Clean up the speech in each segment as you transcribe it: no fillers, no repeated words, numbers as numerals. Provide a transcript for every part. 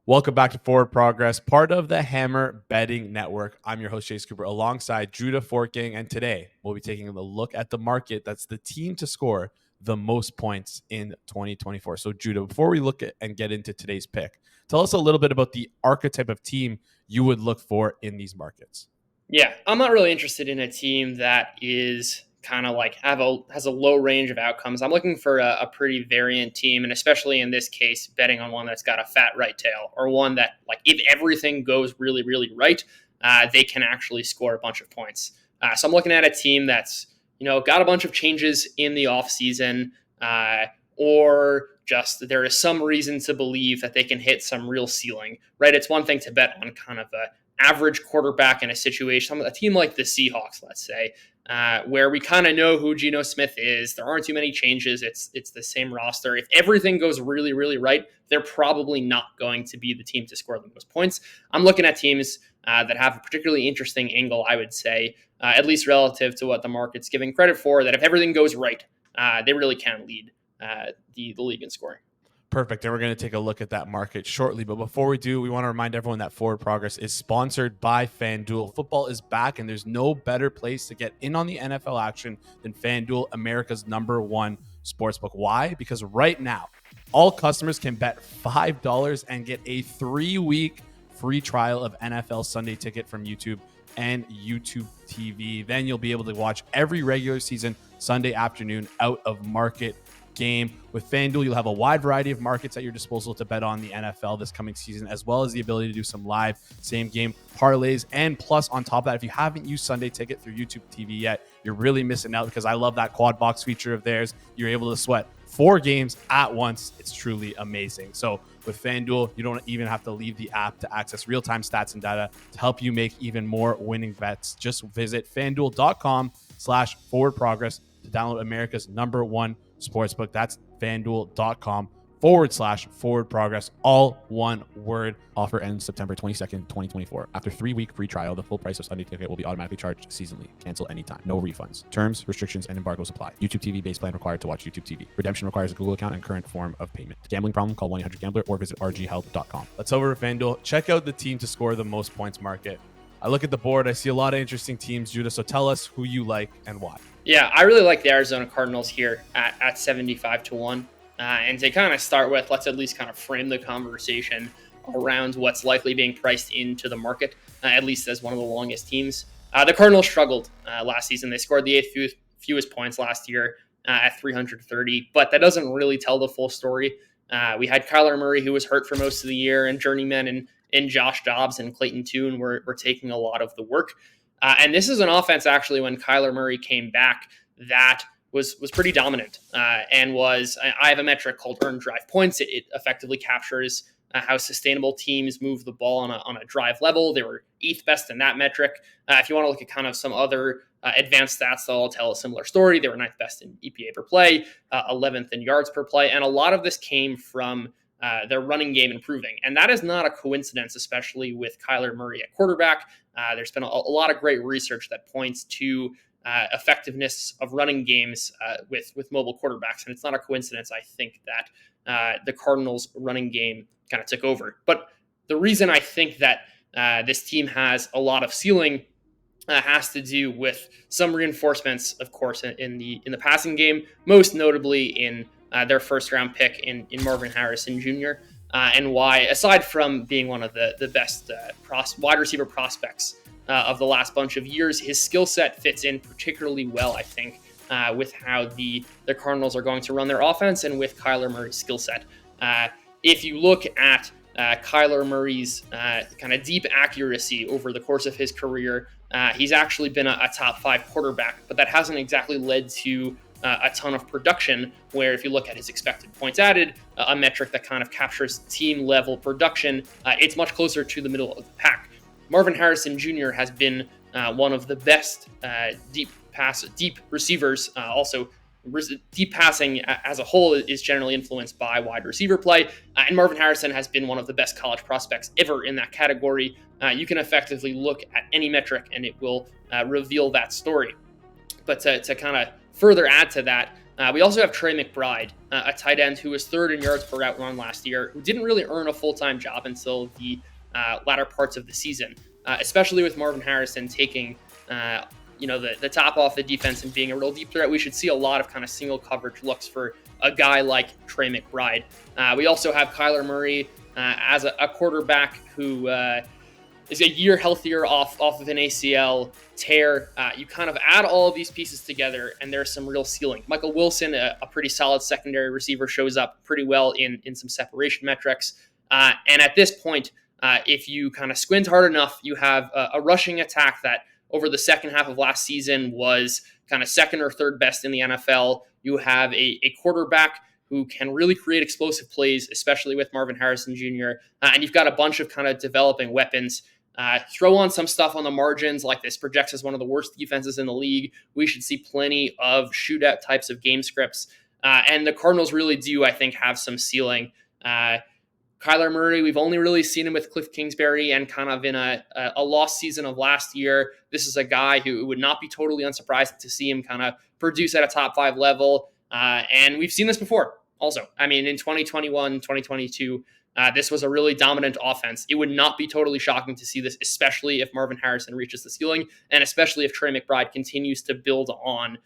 Welcome back to Forward Progress, part of the Hammer Betting Network. I'm your host, Chase Cooper, alongside Judah Forking, and today we'll be taking a look at the market that's the team to score the most points in 2024. So, Judah, before we look at and get into today's pick, tell us a little bit about the archetype of team you would look for in these markets. Yeah, I'm not really interested in a team that is kind of like has a low range of outcomes. I'm looking for a pretty variant team, and especially in this case, betting on one that's got a fat right tail, or one that, like, if everything goes really, really right, they can actually score a bunch of points. So I'm looking at a team that's got a bunch of changes in the offseason, or just there is some reason to believe that they can hit some real ceiling. Right? It's one thing to bet on kind of a average quarterback in a situation, a team like the Seahawks, let's say, where we kind of know who Geno Smith is. There aren't too many changes. It's the same roster. If everything goes really, really right, they're probably not going to be the team to score the most points. I'm looking at teams that have a particularly interesting angle, I would say, at least relative to what the market's giving credit for, that if everything goes right, they really can lead the league in scoring. Perfect. And we're going to take a look at that market shortly. But before we do, we want to remind everyone that Forward Progress is sponsored by Fanduel. Football is back, and there's no better place to get in on the NFL action than Fanduel, America's #1 sportsbook. Why? Because right now, all customers can bet $5 and get a 3-week free trial of NFL Sunday Ticket from YouTube and YouTube TV. Then you'll be able to watch every regular season Sunday afternoon out of market game. With FanDuel, you'll have a wide variety of markets at your disposal to bet on the NFL this coming season, as well as the ability to do some live same game parlays. And plus, on top of that, if you haven't used Sunday Ticket through YouTube TV yet, you're really missing out, because I love that quad box feature of theirs. You're able to sweat 4 games at once. It's truly amazing. So with FanDuel, you don't even have to leave the app to access real-time stats and data to help you make even more winning bets. Just visit FanDuel.com/forwardprogress to download America's #1 sportsbook. That's FanDuel.com/forward progress, all one word. Offer ends September 22nd, 2024. After 3-week free trial, the full price of Sunday Ticket will be automatically charged seasonally. Cancel anytime. No refunds. Terms, restrictions, and embargoes apply. YouTube TV base plan required to watch YouTube TV. Redemption requires a Google account and current form of payment. Gambling problem? Call 1-800-GAMBLER or visit rghelp.com. Let's over to FanDuel. Check out the team to score the most points market. I look at the board. I see a lot of interesting teams, Judah. So tell us who you like and why. Yeah, I really like the Arizona Cardinals here at 75-1. And to kind of start with, let's at least kind of frame the conversation around what's likely being priced into the market, at least as one of the longest teams. The Cardinals struggled last season. They scored the 8th fewest points last year at 330, but that doesn't really tell the full story. We had Kyler Murray, who was hurt for most of the year, and journeymen and Josh Dobbs and Clayton Tune were taking a lot of the work. And this is an offense, actually, when Kyler Murray came back, that was pretty dominant and was, I have a metric called earned drive points. It effectively captures how sustainable teams move the ball on a drive level. They were 8th best in that metric. If you want to look at kind of some other advanced stats, they'll tell a similar story. They were 9th best in EPA per play, 11th in yards per play. And a lot of this came from their running game improving. And that is not a coincidence, especially with Kyler Murray at quarterback. There's been a lot of great research that points to effectiveness of running games with mobile quarterbacks. And it's not a coincidence, I think, that the Cardinals running game kind of took over. But the reason I think that this team has a lot of ceiling has to do with some reinforcements, of course, in the passing game, most notably in their first-round pick in Marvin Harrison Jr., and why, aside from being one of the best wide receiver prospects of the last bunch of years, his skill set fits in particularly well, I think, with how the Cardinals are going to run their offense and with Kyler Murray's skill set. If you look at Kyler Murray's kind of deep accuracy over the course of his career, he's actually been a top 5 quarterback, but that hasn't exactly led to a ton of production, where if you look at his expected points added, a metric that kind of captures team level production, it's much closer to the middle of the pack. Marvin Harrison Jr. has been one of the best deep receivers. Also, deep passing as a whole is generally influenced by wide receiver play. And Marvin Harrison has been one of the best college prospects ever in that category. You can effectively look at any metric and it will reveal that story. But to kind of further add to that, We also have Trey McBride, a tight end who was third in yards per route run last year, who didn't really earn a full-time job until the latter parts of the season, especially with Marvin Harrison taking the top off the defense and being a real deep threat. We should see a lot of kind of single coverage looks for a guy like Trey McBride. We also have Kyler Murray as a quarterback who is a year healthier off of an ACL tear. You kind of add all of these pieces together, and there's some real ceiling. Michael Wilson, a pretty solid secondary receiver, shows up pretty well in some separation metrics. And at this point, if you kind of squint hard enough, you have a rushing attack that over the second half of last season was kind of second or third best in the NFL. You have a quarterback who can really create explosive plays, especially with Marvin Harrison Jr. And you've got a bunch of kind of developing weapons. Throw on some stuff on the margins, like this projects as one of the worst defenses in the league. We should see plenty of shootout types of game scripts. And the Cardinals really do, I think, have some ceiling. Kyler Murray, we've only really seen him with Cliff Kingsbury and kind of in a lost season of last year. This is a guy who would not be totally unsurprised to see him kind of produce at a top 5 level. And we've seen this before also. I mean, in 2021, 2022, this was a really dominant offense. It would not be totally shocking to see this, especially if Marvin Harrison reaches the ceiling, and especially if Trey McBride continues to build on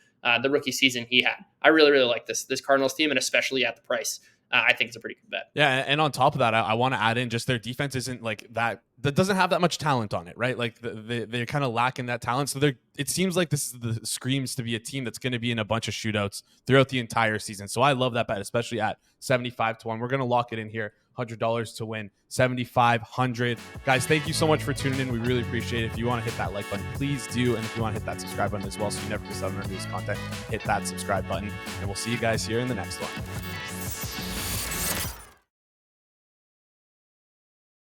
the rookie season he had. I really, really like this Cardinals team, and especially at the price. I think it's a pretty good bet. Yeah, and on top of that, I want to add in just their defense isn't like that doesn't have that much talent on it, right? Like they're kind of lacking that talent. So it seems like this is the screams to be a team that's going to be in a bunch of shootouts throughout the entire season. So I love that bet, especially at 75-1. We're going to lock it in here. $100 to win, 7,500. Guys, thank you so much for tuning in. We really appreciate it. If you want to hit that like button, please do. And if you want to hit that subscribe button as well, so you never miss out on our newest content, hit that subscribe button. And we'll see you guys here in the next one.